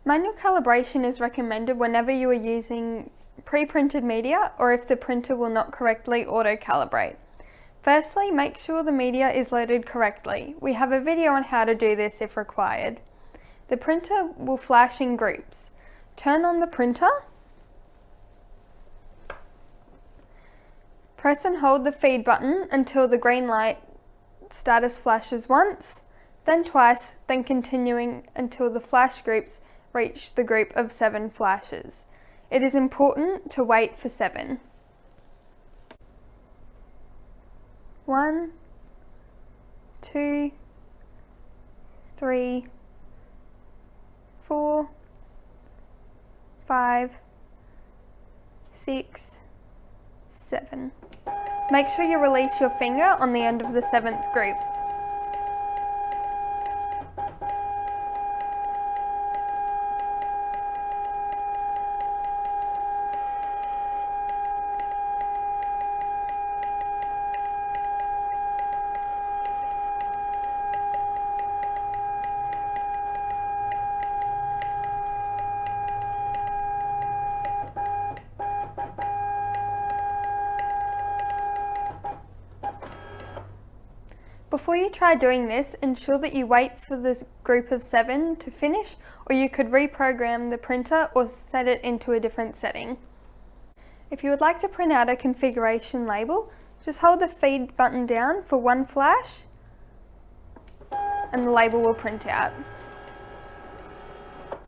Manual calibration is recommended whenever you are using pre-printed media or if the printer will not correctly auto-calibrate. Firstly, make sure the media is loaded correctly. We have a video on how to do this if required. The printer will flash in groups. Turn on the printer. Press and hold the feed button until the green light status flashes once, then twice, then continuing until the flash groups reach the group of 7 flashes. It is important to wait for 7. 1, 2, 3, 4, 5, 6, 7. Make sure you release your finger on the end of the 7th group. Before you try doing this, ensure that you wait for the group of 7 to finish, or you could reprogram the printer or set it into a different setting. If you would like to print out a configuration label, just hold the feed button down for 1 flash and the label will print out.